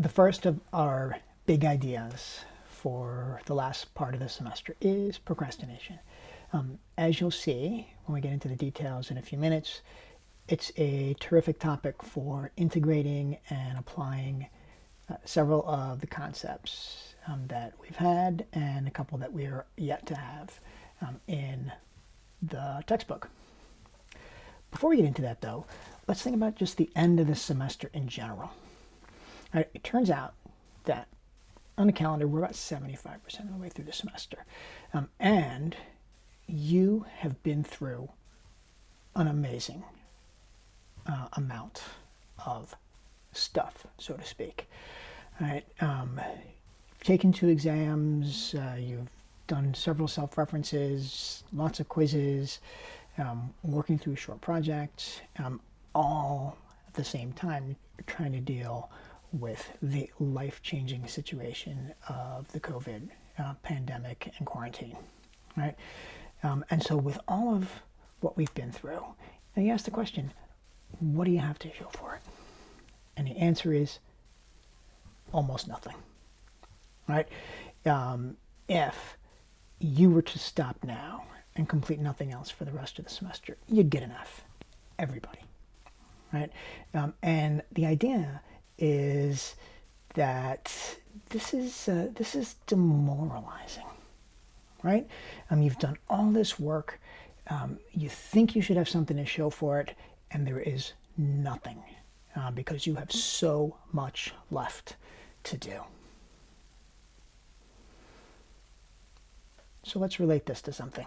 The first of our big ideas for the last part of the semester is procrastination. As you'll see when we get into the details in a few minutes, it's a terrific topic for integrating and applying several of the concepts that we've had and a couple that we are yet to have in the textbook. Before we get into that, though, let's think about just the end of the semester in general. Right, it turns out that on the calendar, we're about 75% of the way through the semester. And you have been through an amazing amount of stuff, so to speak. All right, taken 2 exams, you've done several self-references, lots of quizzes, working through short projects, all at the same time you're trying to deal with the life-changing situation of the COVID pandemic and quarantine, right? And so with all of what we've been through, now you ask the question, what do you have to show for it? And the answer is almost nothing, right? If you were to stop now and complete nothing else for the rest of the semester, you'd get an F, everybody, right? And the idea is that this is demoralizing, right? You've done all this work, you think you should have something to show for it, and there is nothing because you have so much left to do. So let's relate this to something.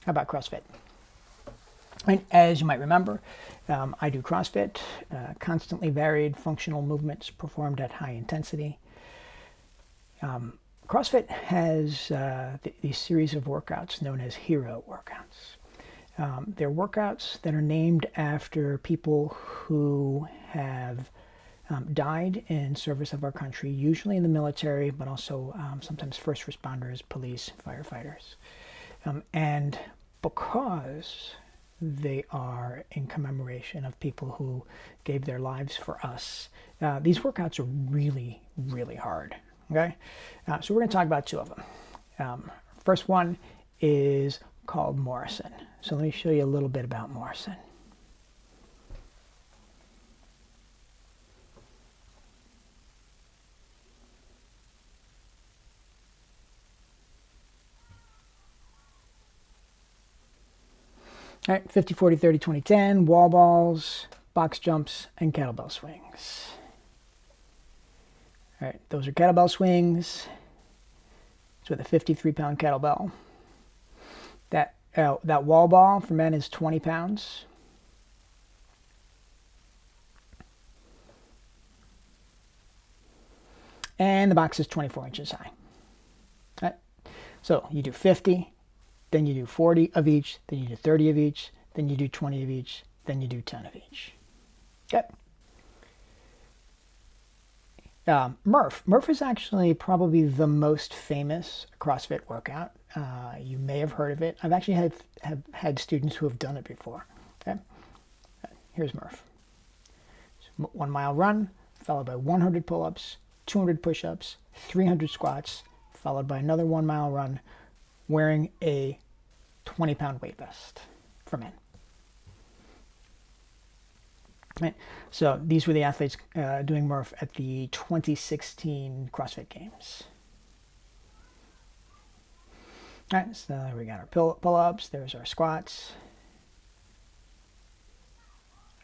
How about CrossFit? And as you might remember, I do CrossFit, constantly varied functional movements performed at high intensity. CrossFit has these series of workouts known as hero workouts. They're workouts that are named after people who have died in service of our country, usually in the military, but also sometimes first responders, police, firefighters. And because they are in commemoration of people who gave their lives for us, these workouts are really, really hard. Okay, so we're going to talk about 2 of them. First one is called Morrison. So let me show you a little bit about Morrison. All right, 50, 40, 30, 20, 10, wall balls, box jumps, and kettlebell swings. All right, those are kettlebell swings. It's with a 53-pound kettlebell. That wall ball for men is 20 pounds. And the box is 24 inches high. All right, so you do 50, then you do 40 of each, then you do 30 of each, then you do 20 of each, then you do 10 of each. Okay. Murph is actually probably the most famous CrossFit workout. You may have heard of it. I've actually have had students who have done it before. Okay, here's Murph. 1 mile run, followed by 100 pull-ups, 200 push-ups, 300 squats, followed by another 1 mile run, wearing a 20-pound weight vest for men. Right. So these were the athletes doing Murph at the 2016 CrossFit Games. All right, so we got our pull-ups. There's our squats.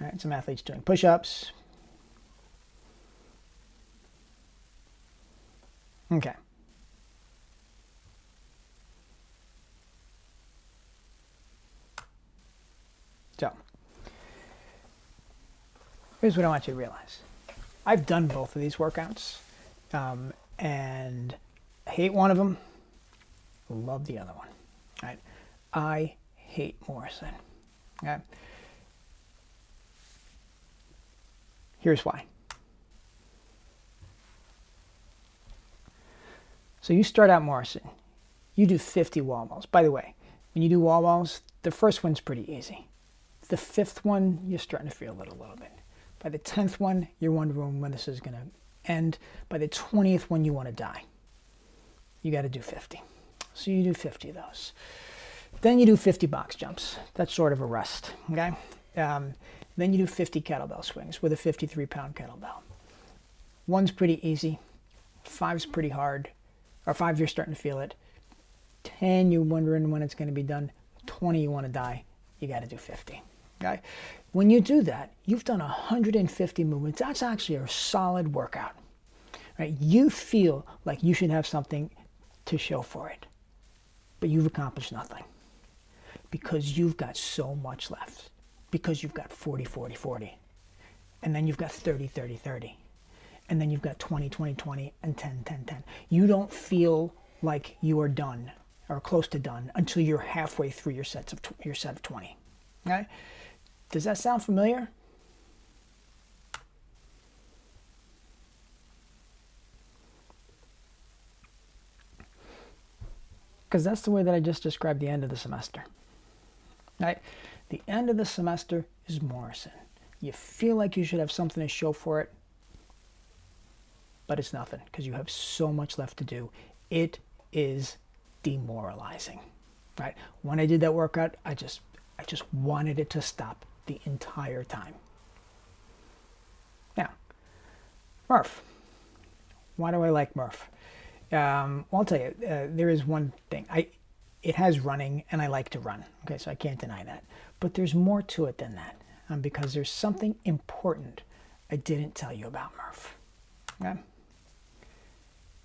All right, some athletes doing push-ups. Okay. So here's what I want you to realize. I've done both of these workouts, and hate one of them, love the other one. Right? I hate Morrison. Okay? Here's why. So you start out Morrison. You do 50 wall balls. By the way, when you do wall balls, the first one's pretty easy. The 5th one, you're starting to feel it a little bit. By the 10th one, you're wondering when this is going to end. By the 20th one, you want to die. You got to do 50. So you do 50 of those. Then you do 50 box jumps. That's sort of a rest, okay? Then you do 50 kettlebell swings with a 53-pound kettlebell. 1's pretty easy. 5's pretty hard. Or 5, you're starting to feel it. 10, you're wondering when it's going to be done. 20, you want to die. You got to do 50, okay? When you do that, you've done 150 movements. That's actually a solid workout, right? You feel like you should have something to show for it, but you've accomplished nothing because you've got so much left, because you've got 40, 40, 40, and then you've got 30, 30, 30, and then you've got 20, 20, 20, and 10, 10, 10. You don't feel like you are done or close to done until you're halfway through your set of 20, okay? Does that sound familiar? Because that's the way that I just described the end of the semester. Right? The end of the semester is Morrison. You feel like you should have something to show for it, but it's nothing because you have so much left to do. It is demoralizing. Right? When I did that workout, I just wanted it to stop the entire time. Now, Murph. Why do I like Murph? Well, I'll tell you, there is one thing. It has running, and I like to run. Okay, so I can't deny that. But there's more to it than that, because there's something important I didn't tell you about Murph. Okay?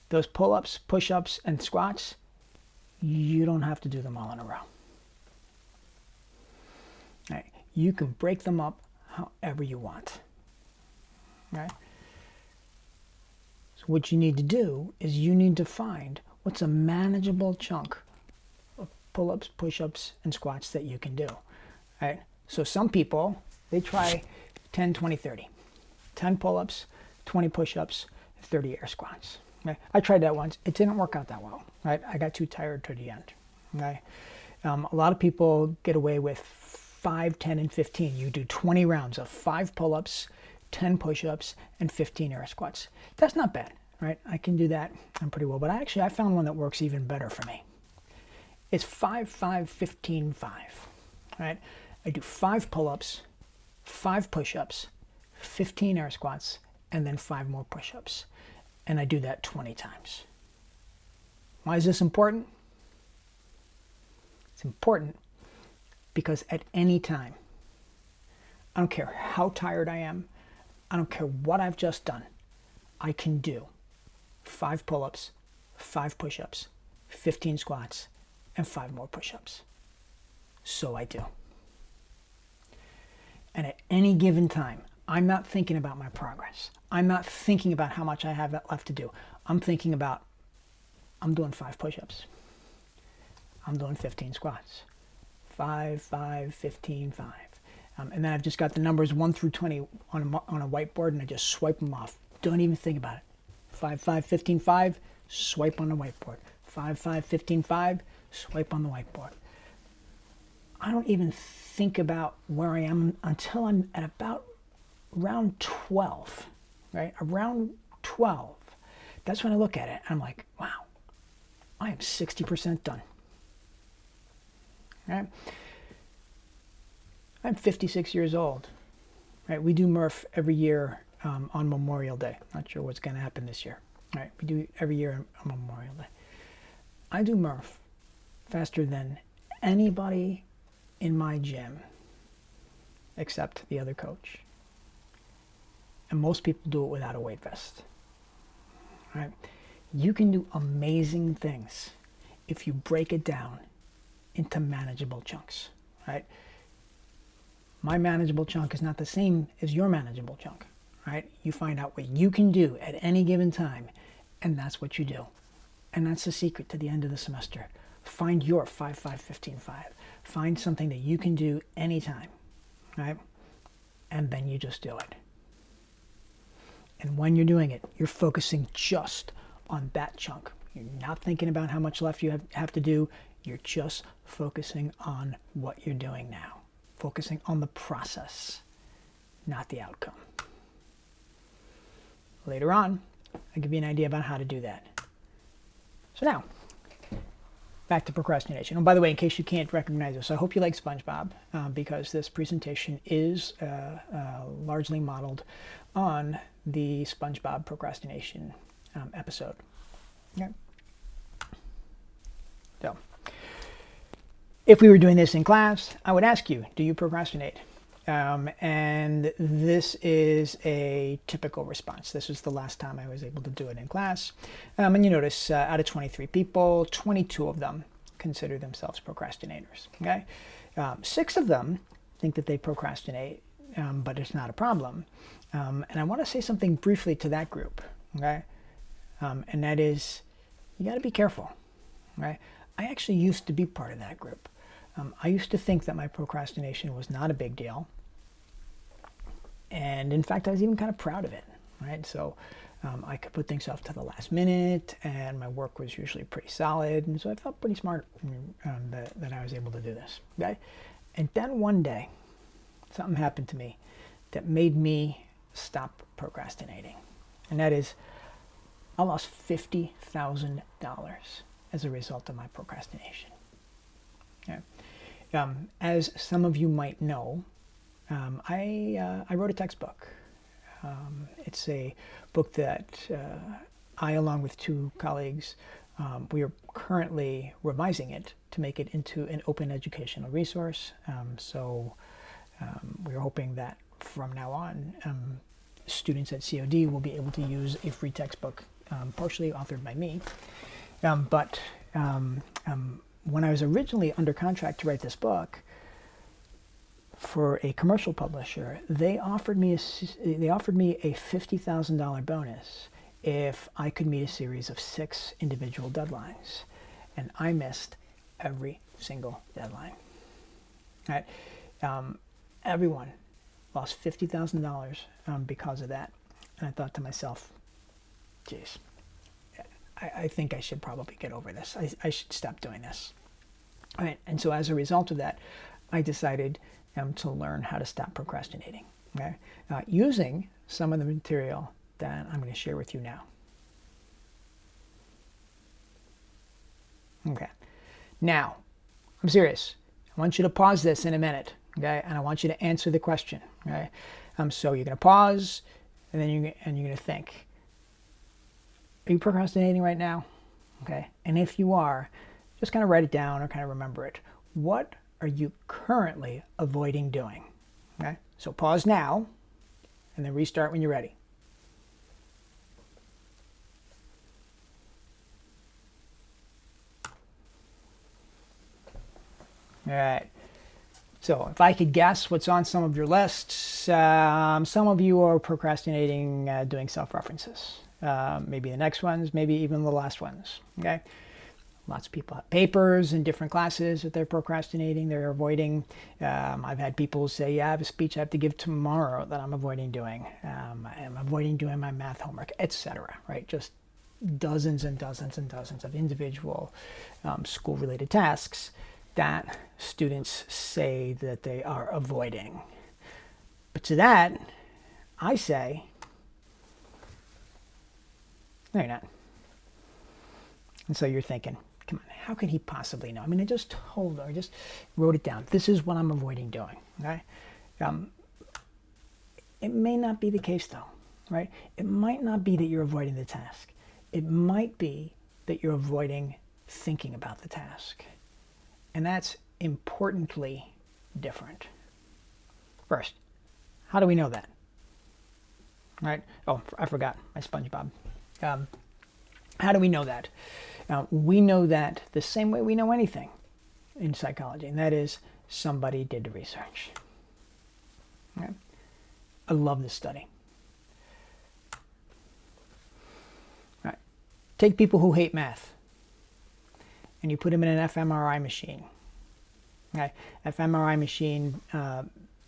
Those pull-ups, push-ups, and squats, you don't have to do them all in a row. All right? You can break them up however you want. All right? So what you need to do is you need to find what's a manageable chunk of pull-ups, push-ups, and squats that you can do. Right? So some people, they try 10, 20, 30. 10 pull-ups, 20 push-ups, 30 air squats. Okay? I tried that once. It didn't work out that well. Right? I got too tired to the end. Okay? A lot of people get away with 5, 10, and 15. You do 20 rounds of 5 pull-ups, 10 push-ups, and 15 air squats. That's not bad, right? I can do that. I'm pretty well. But I found one that works even better for me. It's 5, 5, 15, 5. Right? I do 5 pull-ups, 5 push-ups, 15 air squats, and then 5 more push-ups. And I do that 20 times. Why is this important? It's important because at any time, I don't care how tired I am, I don't care what I've just done, I can do 5 pull-ups, 5 push-ups, 15 squats, and 5 more push-ups. So I do. And at any given time, I'm not thinking about my progress. I'm not thinking about how much I have left to do. I'm thinking about, I'm doing 5 push-ups. I'm doing 15 squats. 5, 5, 15, 5. And then I've just got the numbers 1 through 20 on a whiteboard, and I just swipe them off. Don't even think about it. 5, 5, 15, 5, swipe on the whiteboard. 5, 5, 15, 5, swipe on the whiteboard. I don't even think about where I am until I'm at about round 12, right? Around 12. That's when I look at it, and I'm like, wow, I am 60% done. Right? I'm 56 years old. Right? We do Murph every year on Memorial Day. Not sure what's going to happen this year. Right? We do every year on Memorial Day. I do Murph faster than anybody in my gym except the other coach. And most people do it without a weight vest. Right? You can do amazing things if you break it down into manageable chunks. Right? My manageable chunk is not the same as your manageable chunk. Right? You find out what you can do at any given time, and that's what you do. And that's the secret to the end of the semester. Find your 5, 5, 15, 5. Find something that you can do anytime. Right? And then you just do it. And when you're doing it, you're focusing just on that chunk. You're not thinking about how much left you have to do. You're just focusing on what you're doing now. Focusing on the process, not the outcome. later on, I'll give you an idea about how to do that. So now, back to procrastination. And by the way, in case you can't recognize this, I hope you like SpongeBob, because this presentation is largely modeled on the SpongeBob procrastination episode. Okay. So, if we were doing this in class, I would ask you, do you procrastinate? And this is a typical response. This was the last time I was able to do it in class. And you notice out of 23 people, 22 of them consider themselves procrastinators. Okay, 6 of them think that they procrastinate, but it's not a problem. And I want to say something briefly to that group. Okay, and that is, you got to be careful. Right? I actually used to be part of that group. I used to think that my procrastination was not a big deal. And in fact, I was even kind of proud of it, right? So I could put things off to the last minute, and my work was usually pretty solid. And so I felt pretty smart that I was able to do this, okay? And then one day, something happened to me that made me stop procrastinating. And that is, I lost $50,000 as a result of my procrastination. Okay? As some of you might know, I wrote a textbook. It's a book that I, along with 2 colleagues, we are currently revising it to make it into an open educational resource. We're hoping that from now on, students at COD will be able to use a free textbook, partially authored by me. When I was originally under contract to write this book for a commercial publisher, they offered me a $50,000 bonus if I could meet a series of 6 individual deadlines, and I missed every single deadline. All right, everyone lost $50,000 because of that, and I thought to myself, geez, I think I should probably get over this. I should stop doing this. All right, and so as a result of that, I decided to learn how to stop procrastinating, okay? Using some of the material that I'm going to share with you now. Okay, now, I'm serious. I want you to pause this in a minute, okay? And I want you to answer the question, okay? So you're going to pause, and then you're going to think, are you procrastinating right now? Okay, and if you are, just kind of write it down or kind of remember it. What are you currently avoiding doing? Okay, so pause now, and then restart when you're ready. All right, so if I could guess what's on some of your lists, some of you are procrastinating doing self-references. Maybe the next ones, maybe even the last ones, okay? Lots of people have papers in different classes that they're procrastinating, they're avoiding. I've had people say, yeah, I have a speech I have to give tomorrow that I'm avoiding doing. I'm avoiding doing my math homework, etc., right? Just dozens and dozens and dozens of individual school-related tasks that students say that they are avoiding. But to that, I say, no, you're not. And so you're thinking, come on, how can he possibly know? I mean, I just told her, I just wrote it down. This is what I'm avoiding doing, okay? It may not be the case, though, right? It might not be that you're avoiding the task. It might be that you're avoiding thinking about the task. And that's importantly different. First, how do we know that? Right? Oh, I forgot my SpongeBob. How do we know that? We know that the same way we know anything in psychology, and that is somebody did the research. Okay? I love this study. All right. Take people who hate math, and you put them in an fMRI machine. Okay? fMRI machine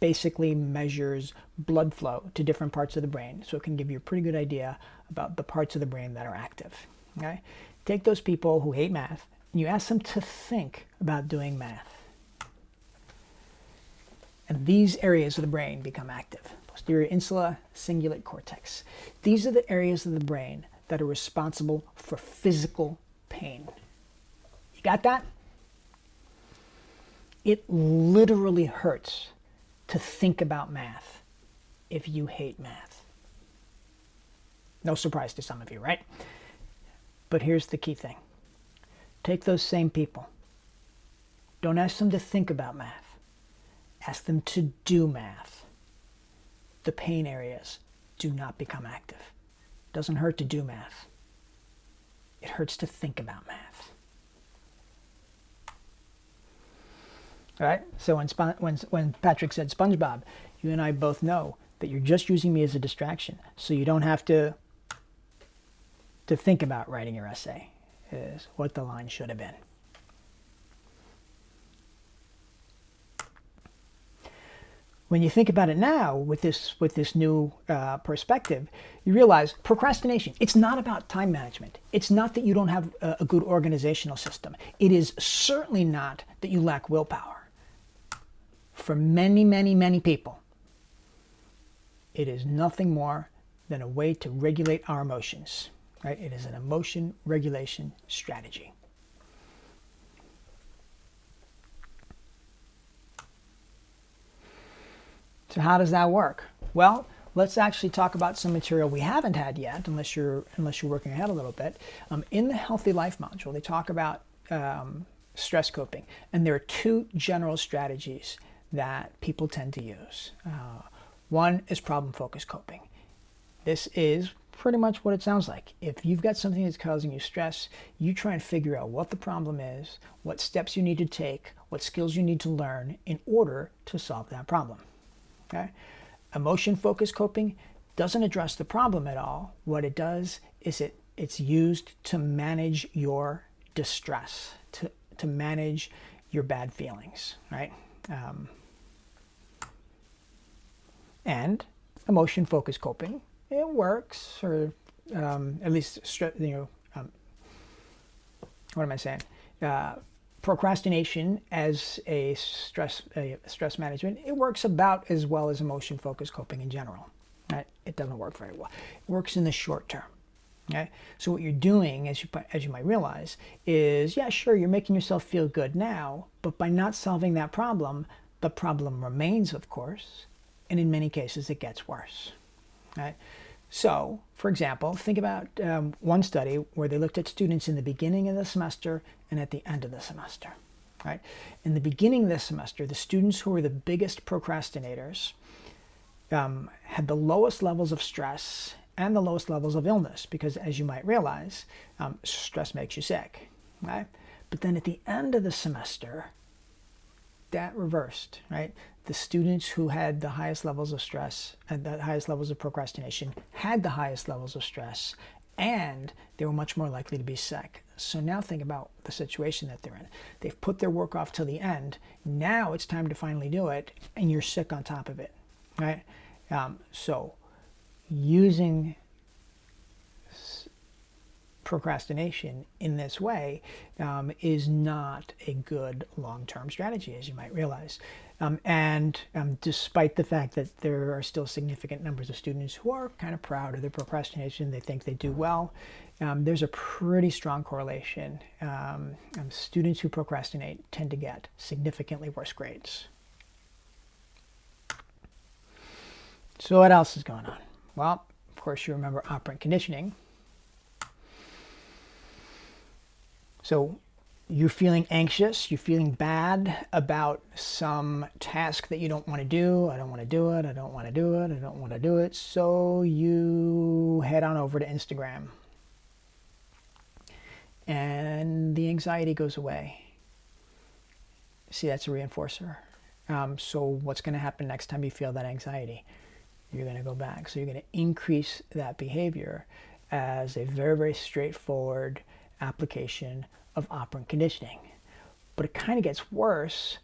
basically measures blood flow to different parts of the brain, so it can give you a pretty good idea about the parts of the brain that are active. Okay? Take those people who hate math, and you ask them to think about doing math. And these areas of the brain become active. posterior insula, cingulate cortex. These are the areas of the brain that are responsible for physical pain. You got that? It literally hurts to think about math if you hate math. No surprise to some of you, right? But here's the key thing. Take those same people. Don't ask them to think about math. Ask them to do math. The pain areas do not become active. It doesn't hurt to do math. It hurts to think about math. All right? So when Patrick said SpongeBob, you and I both know that you're just using me as a distraction, so you don't have to think about writing your essay, is what the line should have been. When you think about it now with this new perspective, you realize procrastination, it's not about time management. It's not that you don't have a good organizational system. It is certainly not that you lack willpower. For many, many, many people, it is nothing more than a way to regulate our emotions. Right? It is an emotion regulation strategy. So how does that work? Well, let's actually talk about some material we haven't had yet, unless you're working ahead a little bit. In the Healthy Life module, they talk about stress coping, and there are two general strategies that people tend to use. One is problem-focused coping. This is pretty much what it sounds like. If you've got something that's causing you stress, you try and figure out what the problem is, what steps you need to take, what skills you need to learn in order to solve that problem. Okay? Emotion-focused coping doesn't address the problem at all. What it does is it's used to manage your distress, to manage your bad feelings, right? And emotion-focused coping, it works, or at least, what am I saying? Procrastination as a stress management, it works about as well as emotion-focused coping in general. Right? It doesn't work very well. It works in the short term. Okay? So what you're doing, as you might realize, is, yeah, sure, you're making yourself feel good now, but by not solving that problem, the problem remains, of course, and in many cases it gets worse. Right? So, for example, think about one study where they looked at students in the beginning of the semester and at the end of the semester. Right? In the beginning of the semester, the students who were the biggest procrastinators had the lowest levels of stress and the lowest levels of illness, because, as you might realize, stress makes you sick. Right? But then at the end of the semester, that reversed, right? The students who had the highest levels of stress and the highest levels of procrastination had the highest levels of stress, and they were much more likely to be sick. So now think about the situation that they're in. They've put their work off till the end. Now it's time to finally do it, and you're sick on top of it, right? So using procrastination in this way is not a good long-term strategy, as you might realize. And despite the fact that there are still significant numbers of students who are kind of proud of their procrastination, they think they do well, there's a pretty strong correlation. Students who procrastinate tend to get significantly worse grades. So what else is going on? Well, of course, you remember operant conditioning. So you're feeling anxious, you're feeling bad about some task that you don't want to do. I don't want to do it, I don't want to do it, I don't want to do it. So you head on over to Instagram. And the anxiety goes away. See, that's a reinforcer. So what's going to happen next time you feel that anxiety? You're going to go back. So you're going to increase that behavior as a very, very straightforward application of operant conditioning. But it kind of gets worse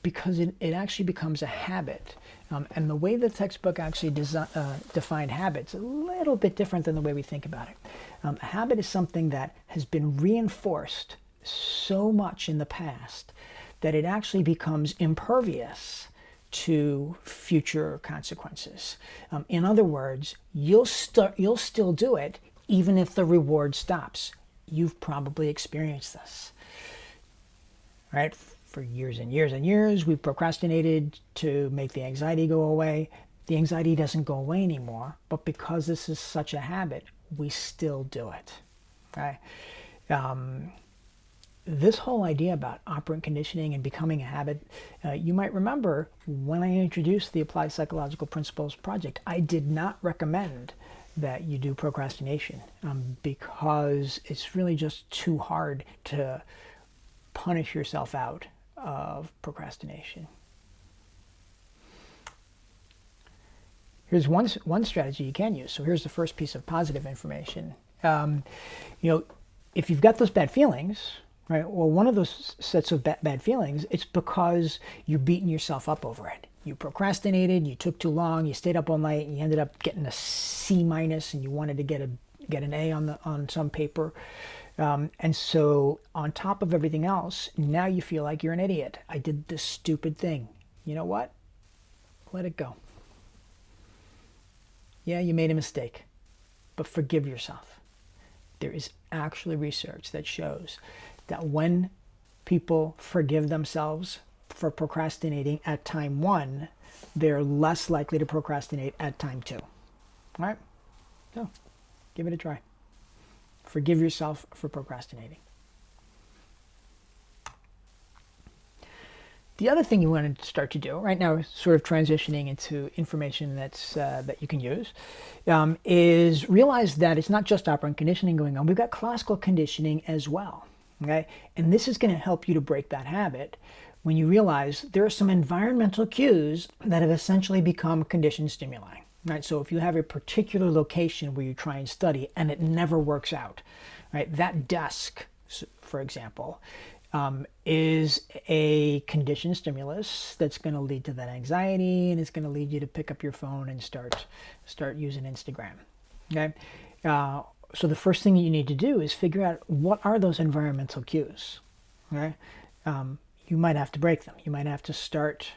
because it actually becomes a habit. And the way the textbook actually defined habits is a little bit different than the way we think about it. A habit is something that has been reinforced so much in the past that it actually becomes impervious to future consequences. In other words, you'll still do it even if the reward stops. You've probably experienced this, right? For years and years and years, we've procrastinated to make the anxiety go away. The anxiety doesn't go away anymore, but because this is such a habit, we still do it, right? This whole idea about operant conditioning and becoming a habit, you might remember when I introduced the Applied Psychological Principles Project, I did not recommend that you do procrastination because it's really just too hard to punish yourself out of procrastination. Here's one strategy you can use. So here's the first piece of positive information. If you've got those bad feelings, right? Well, one of those sets of bad feelings, it's because you're beating yourself up over it. You procrastinated, you took too long, you stayed up all night, and you ended up getting a C-, and you wanted to get an A on some paper. And so on top of everything else, now you feel like you're an idiot. I did this stupid thing. You know what? Let it go. Yeah, you made a mistake, but forgive yourself. There is actually research that shows that when people forgive themselves for procrastinating at time 1, they're less likely to procrastinate at time 2. All right? So, give it a try. Forgive yourself for procrastinating. The other thing you want to start to do right now, sort of transitioning into information that you can use, is realize that it's not just operant conditioning going on. We've got classical conditioning as well. Okay, and this is going to help you to break that habit when you realize there are some environmental cues that have essentially become conditioned stimuli. Right, so if you have a particular location where you try and study and it never works out, right, that desk, for example, is a conditioned stimulus that's going to lead to that anxiety, and it's going to lead you to pick up your phone and start using Instagram. Okay, so the first thing that you need to do is figure out what are those environmental cues. Okay, you might have to break them. You might have to start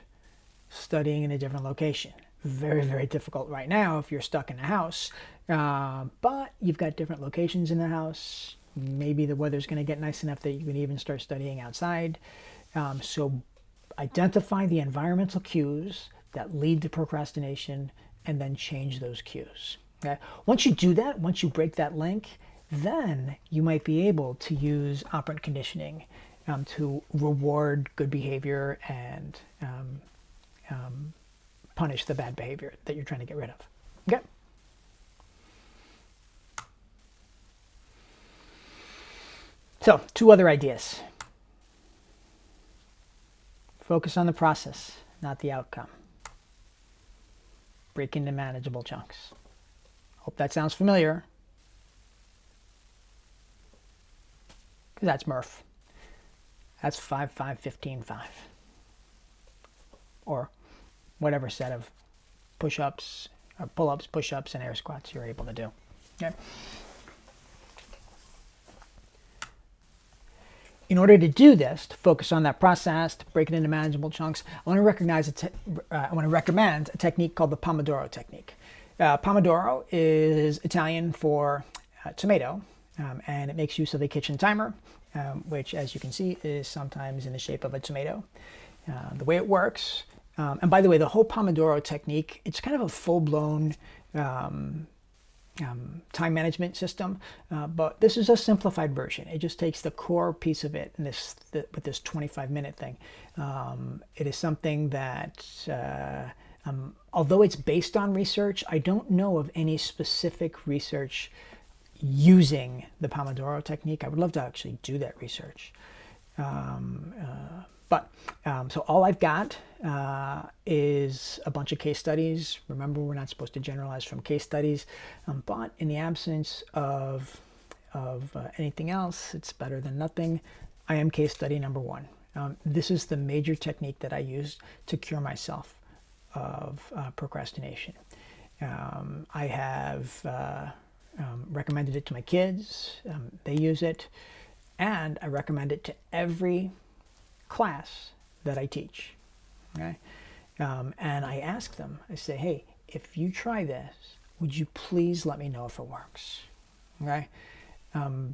studying in a different location. Very, very difficult right now if you're stuck in a house, but you've got different locations in the house. Maybe the weather's going to get nice enough that you can even start studying outside. So identify the environmental cues that lead to procrastination and then change those cues. Okay? Once you do that, once you break that link, then you might be able to use operant conditioning to reward good behavior and punish the bad behavior that you're trying to get rid of. Okay? So, 2 other ideas. Focus on the process, not the outcome. Break into manageable chunks. Hope that sounds familiar. Because that's Murph. That's 5, 5, 15, 5. Or whatever set of push-ups, or pull-ups, push-ups, and air squats you're able to do. Okay. In order to do this, to focus on that process, to break it into manageable chunks, I want to recommend a technique called the Pomodoro technique. Pomodoro is Italian for tomato, and it makes use of a kitchen timer, which, as you can see, is sometimes in the shape of a tomato. The way it works, and by the way, the whole Pomodoro technique, it's kind of a full-blown time management system, but this is a simplified version. It just takes the core piece of it and with this 25-minute thing. It is something that, although it's based on research, I don't know of any specific research using the Pomodoro technique. I would love to actually do that research. So all I've got is a bunch of case studies. Remember, we're not supposed to generalize from case studies, but in the absence of anything else, it's better than nothing. I am case study number 1. This is the major technique that I use to cure myself of procrastination. I have recommended it to my kids. They use it, and I recommend it to every class that I teach. Okay? And I ask them, I say, hey, if you try this, would you please let me know if it works? Okay?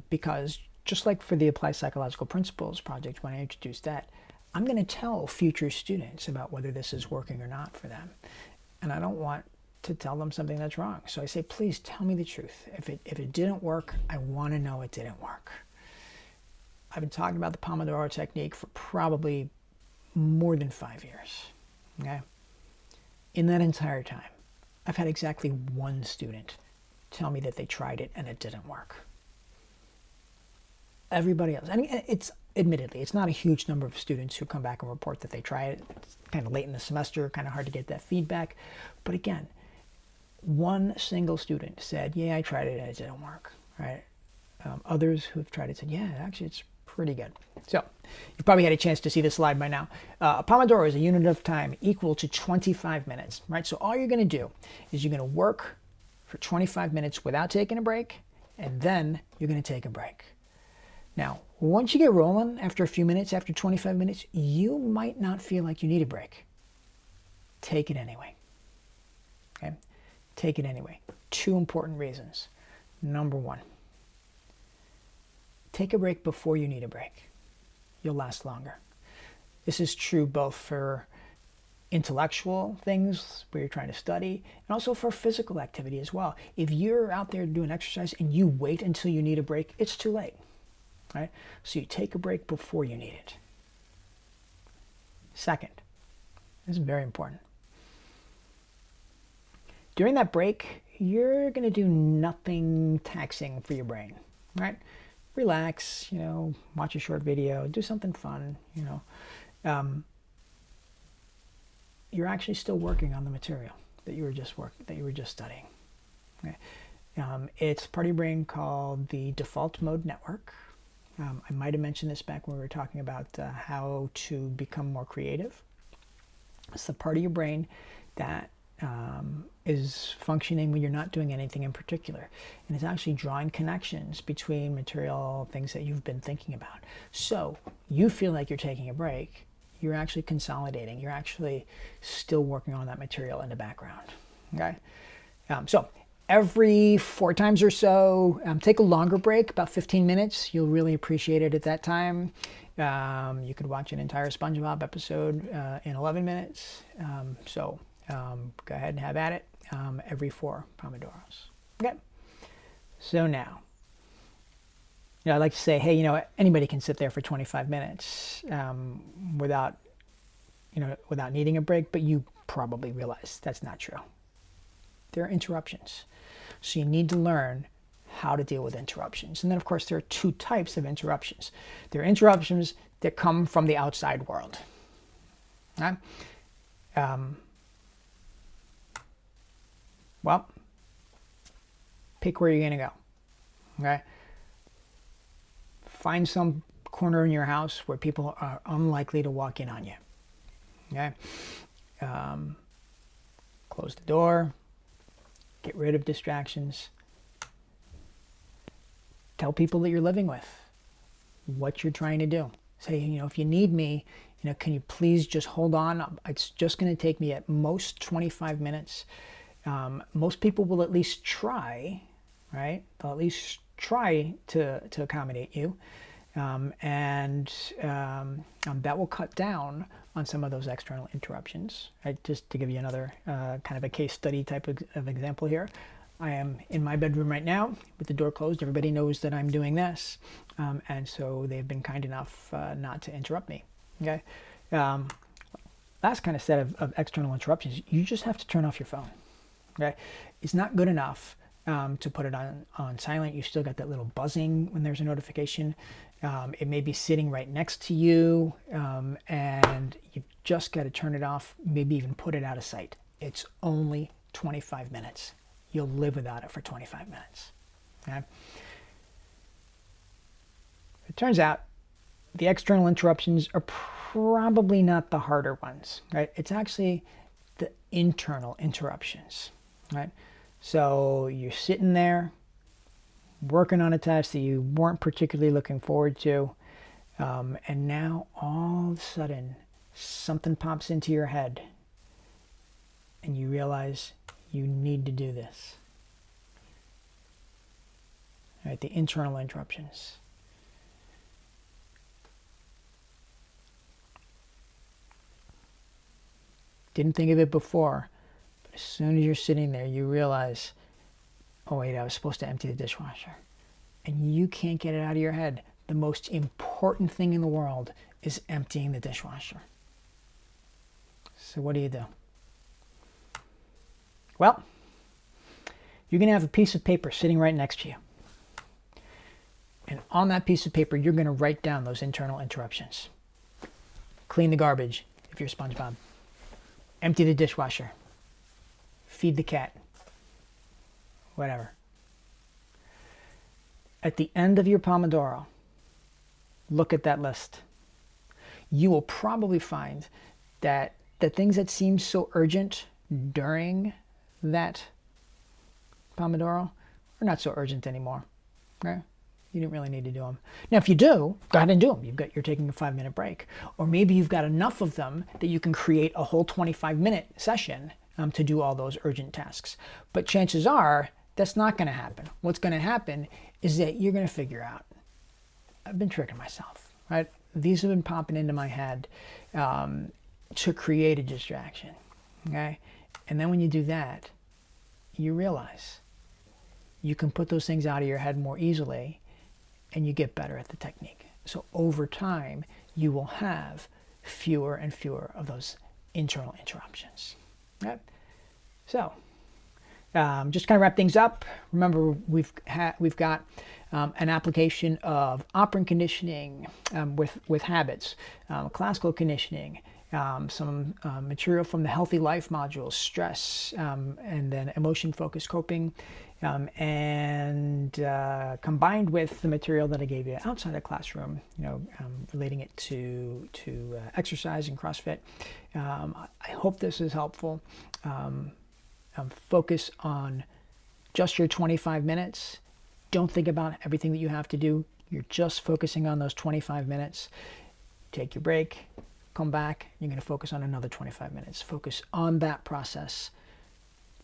Because just like for the Applied Psychological Principles project, when I introduced that, I'm going to tell future students about whether this is working or not for them. And I don't want to tell them something that's wrong. So I say, please tell me the truth. If it didn't work, I want to know it didn't work. I've been talking about the Pomodoro technique for probably more than 5 years. Okay? In that entire time, I've had exactly one student tell me that they tried it and it didn't work. Everybody else, I mean, it's admittedly, it's not a huge number of students who come back and report that they try it. It's kind of late in the semester, kind of hard to get that feedback. But again, one single student said, yeah, I tried it and it didn't work, right? Others who've tried it said, yeah, actually it's pretty good. So you've probably had a chance to see this slide by now. A Pomodoro is a unit of time equal to 25 minutes, right? So all you're going to do is you're going to work for 25 minutes without taking a break, and then you're going to take a break. Now, once you get rolling, after a few minutes, after 25 minutes, you might not feel like you need a break. Take it anyway. Okay? Take it anyway. 2 important reasons. Number 1, take a break before you need a break. You'll last longer. This is true both for intellectual things where you're trying to study, and also for physical activity as well. If you're out there doing exercise and you wait until you need a break, it's too late. Right? So you take a break before you need it. Second, this is very important. During that break, you're going to do nothing taxing for your brain, right? Relax, watch a short video, do something fun, You're actually still working on the material that you were just studying. Okay? It's part of your brain called the default mode network. I might have mentioned this back when we were talking about how to become more creative. It's the part of your brain that is functioning when you're not doing anything in particular. And it's actually drawing connections between material, things that you've been thinking about. So you feel like you're taking a break. You're actually consolidating. You're actually still working on that material in the background. Okay? So every 4 times or so, take a longer break, about 15 minutes. You'll really appreciate it at that time. You could watch an entire SpongeBob episode in 11 minutes. So go ahead and have at it every 4 Pomodoros. Okay. So now, I like to say, hey, anybody can sit there for 25 minutes without needing a break, but you probably realize that's not true. There are interruptions. So you need to learn how to deal with interruptions. And then, of course, there are 2 types of interruptions. There are interruptions that come from the outside world. Okay? Well, pick where you're going to go. Okay? Find some corner in your house where people are unlikely to walk in on you. Okay? Close the door. Get rid of distractions. Tell people that you're living with what you're trying to do. Say, if you need me, can you please just hold on? It's just going to take me at most 25 minutes. Most people will at least try, right? They'll at least try to accommodate you. And that will cut down on some of those external interruptions. Right? Just to give you another kind of a case study type of example here. I am in my bedroom right now with the door closed. Everybody knows that I'm doing this. And so they've been kind enough not to interrupt me. Okay. Last kind of set of external interruptions, you just have to turn off your phone. Okay. It's not good enough to put it on silent. You still got that little buzzing when there's a notification. It may be sitting right next to you, and you've just got to turn it off, maybe even put it out of sight. It's only 25 minutes. You'll live without it for 25 minutes. Okay? It turns out the external interruptions are probably not the harder ones, right? It's actually the internal interruptions, right? So you're sitting there working on a task that you weren't particularly looking forward to, and now all of a sudden something pops into your head and you realize you need to do this. All right, the internal interruptions. Didn't think of it before, but as soon as you're sitting there, you realize, oh wait, I was supposed to empty the dishwasher. And you can't get it out of your head. The most important thing in the world is emptying the dishwasher. So what do? Well, you're going to have a piece of paper sitting right next to you. And on that piece of paper, you're going to write down those internal interruptions. Clean the garbage if you're SpongeBob. Empty the dishwasher. Feed the cat. Whatever. At the end of your Pomodoro, look at that list. You will probably find that the things that seem so urgent during that Pomodoro are not so urgent anymore. Right? You didn't really need to do them. Now, if you do, go ahead and do them. You're taking a 5-minute break. Or maybe you've got enough of them that you can create a whole 25-minute session to do all those urgent tasks. But chances are that's not going to happen. What's going to happen is that you're going to figure out, I've been tricking myself, right? These have been popping into my head to create a distraction, okay? And then when you do that, you realize you can put those things out of your head more easily, and you get better at the technique. So over time, you will have fewer and fewer of those internal interruptions. Right? So just kind of wrap things up. Remember, we've got an application of operant conditioning with habits, classical conditioning, some material from the Healthy Life modules, stress, and then emotion-focused coping, and combined with the material that I gave you outside the classroom, relating it to exercise and CrossFit. I hope this is helpful. Focus on just your 25 minutes. Don't think about everything that you have to do. You're just focusing on those 25 minutes. Take your break, come back. You're going to focus on another 25 minutes. Focus on that process.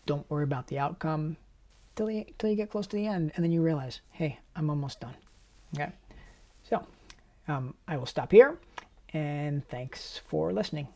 Don't worry about the outcome till you get close to the end, and then you realize, hey, I'm almost done. Okay? So I will stop here, and thanks for listening.